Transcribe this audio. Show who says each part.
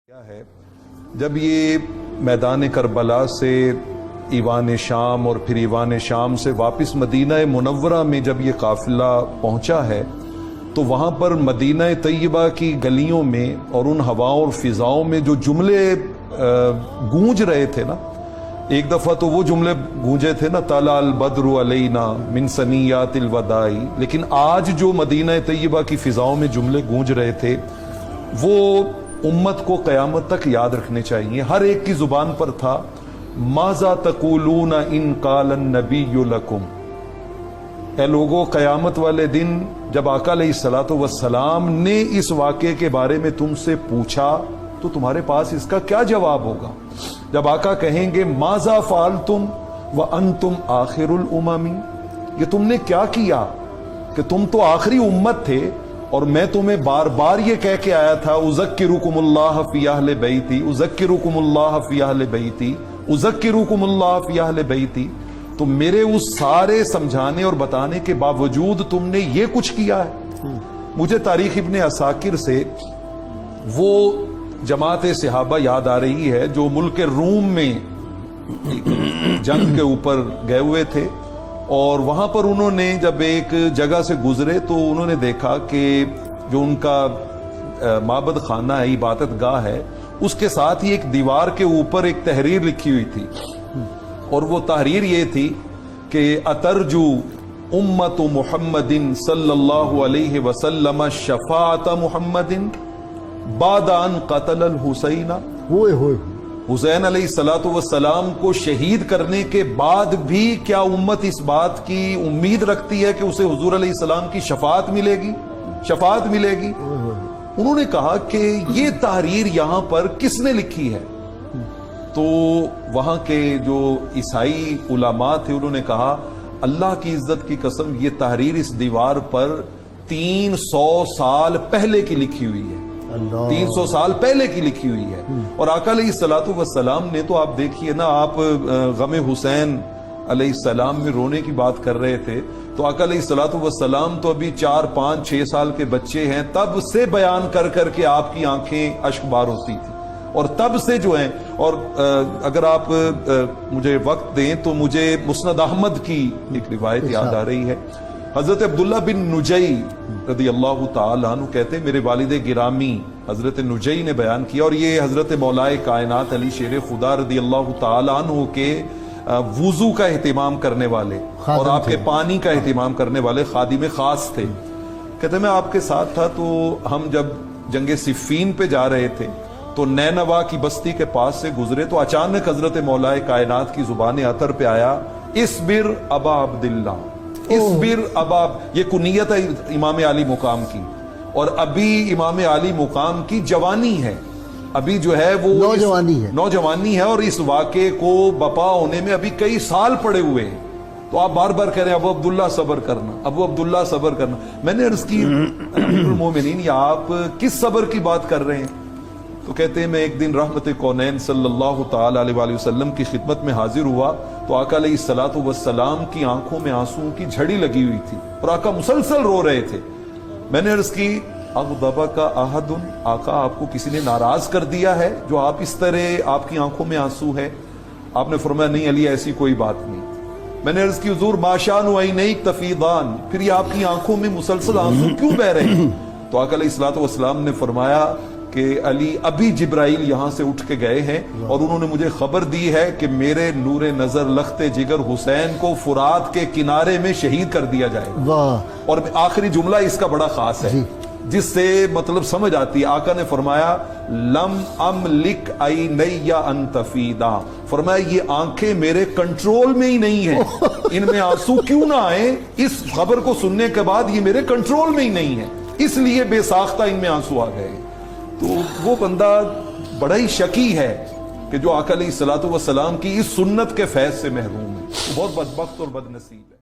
Speaker 1: کیا ہے جب یہ میدان کربلا سے ایوان شام اور پھر ایوان شام سے واپس مدینہ منورہ میں جب یہ قافلہ پہنچا ہے تو وہاں پر مدینہ طیبہ کی گلیوں میں اور ان ہواؤں اور فضاؤں میں جو جملے گونج رہے تھے نا، ایک دفعہ تو وہ جملے گونجے تھے نا، طلع البدر علینا من ثنیات الوداع، لیکن آج جو مدینہ طیبہ کی فضاؤں میں جملے گونج رہے تھے وہ امت کو قیامت تک یاد رکھنے چاہیے۔ ہر ایک کی زبان پر تھا، ماذا تقولون ان قال النبی لکم، اے لوگوں قیامت والے دن جب آقا علیہ الصلوۃ والسلام نے اس واقعے کے بارے میں تم سے پوچھا تو تمہارے پاس اس کا کیا جواب ہوگا؟ جب آقا کہیں گے ماذا فعلتم وانتم آخر الامم، یہ تم نے کیا کیا کہ تم تو آخری امت تھے اور میں تمہیں بار بار یہ کہہ کے آیا تھا اذکرکم اللہ فی اہل بیتی، اذکرکم اللہ فی اہل بیتی، اذکرکم اللہ فی اہل بیتی، تو میرے اس سارے سمجھانے اور بتانے کے باوجود تم نے یہ کچھ کیا ہے۔ مجھے تاریخ ابن عساکر سے وہ جماعت صحابہ یاد آ رہی ہے جو ملک روم میں جنگ کے اوپر گئے ہوئے تھے، اور وہاں پر انہوں نے جب ایک جگہ سے گزرے تو انہوں نے دیکھا کہ جو ان کا معبد خانہ ہے، عبادت گاہ ہے، اس کے ساتھ ہی ایک دیوار کے اوپر ایک تحریر لکھی ہوئی تھی، اور وہ تحریر یہ تھی کہ اترجو امت محمد صلی اللہ علیہ وسلم شفاعت محمد بعد ان قتل الحسین، حسین علیہ الصلوۃ والسلام کو شہید کرنے کے بعد بھی کیا امت اس بات کی امید رکھتی ہے کہ اسے حضور علیہ السلام کی شفاعت ملے گی؟ شفاعت ملے گی۔ انہوں نے کہا کہ یہ تحریر یہاں پر کس نے لکھی ہے؟ تو وہاں کے جو عیسائی علماء تھے انہوں نے کہا اللہ کی عزت کی قسم یہ تحریر اس دیوار پر 300 سال پہلے کی لکھی ہوئی ہے، 300 سال پہلے کی لکھی ہوئی ہے۔ اور آقا علیہ الصلوۃ والسلام نے تو آپ دیکھیے نا، آپ غم حسین علیہ السلام میں رونے کی بات کر رہے تھے تو آقا علیہ الصلوۃ والسلام تو ابھی 4 5 6 سال کے بچے ہیں، تب سے بیان کر کر کے آپ کی آنکھیں اشک بار ہوتی تھی، اور تب سے جو ہیں۔ اور اگر آپ مجھے وقت دیں تو مجھے مسند احمد کی ایک روایت یاد آ رہی ہے۔ حضرت عبداللہ بن نجی رضی اللہ تعالی عنہ کہتے ہیں میرے والد گرامی حضرت نجی نے بیان کیا، اور یہ حضرت مولائے کائنات علی شیر خدا رضی اللہ تعالی عنہ کے وضو کا اہتمام کرنے والے اور آپ کے پانی کا اہتمام کرنے والے خادم خاص تھے۔ کہتے میں آپ کے ساتھ تھا تو ہم جب جنگ صفین پہ جا رہے تھے تو نینوا کی بستی کے پاس سے گزرے تو اچانک حضرت مولائے کائنات کی زبان اطہر پہ آیا اصبر ابا عبداللہ، اصبر ابا، یہ کنیت ہے امام علی مقام کی، اور ابھی امام علی مقام کی جوانی ہے، ابھی جو ہے وہ نوجوانی ہے، اور اس واقعے کو بپا ہونے میں ابھی کئی سال پڑے ہوئے ہیں، تو آپ بار بار کہہ رہے ہیں ابو عبداللہ صبر کرنا، ابو عبداللہ صبر کرنا۔ میں نے عرض کی امیر المومنین یہ آپ کس صبر کی بات کر رہے ہیں؟ تو کہتے ہیں میں ایک دن رحمت کونین صلی اللہ تعالی علیہ وآلہ وسلم کی خدمت میں حاضر ہوا تو آقا علیہ الصلوۃ والسلام کی آنکھوں میں آنسوں کی جھڑی لگی ہوئی تھی اور آقا مسلسل رو رہے تھے۔ میں نے عرض کی اغضبک احد، آقا آپ کو کسی نے ناراض کر دیا ہے جو آپ اس طرح آپ کی آنکھوں میں آنسو ہے؟ آپ نے فرمایا نہیں علی ایسی کوئی بات نہیں۔ میں نے عرض کی حضور ما شان عینیک تفیضان، پھر یہ آپ کی آنکھوں میں مسلسل آنسو کیوں بہ رہے ہیں؟ تو آقا علیہ الصلوۃ والسلام نے فرمایا کہ علی ابھی جبرائیل یہاں سے اٹھ کے گئے ہیں اور انہوں نے مجھے خبر دی ہے کہ میرے نور نظر لخت جگر حسین کو فرات کے کنارے میں شہید کر دیا جائے گا۔ اور آخری جملہ اس کا بڑا خاص ہے جس سے مطلب سمجھ آتی ہے۔ آقا نے فرمایا لم املک عینی ان تفیضا، فرمایا یہ آنکھیں میرے کنٹرول میں ہی نہیں ہیں، ان میں آنسو کیوں نہ آئے، اس خبر کو سننے کے بعد یہ میرے کنٹرول میں ہی نہیں ہے، اس لیے بے ساختہ ان میں آنسو آ گئے۔ تو وہ بندہ بڑا ہی شکی ہے کہ جو آقا علیہ الصلوۃ والسلام کی اس سنت کے فیض سے محروم ہے، وہ بہت بدبخت اور بد نصیب ہے۔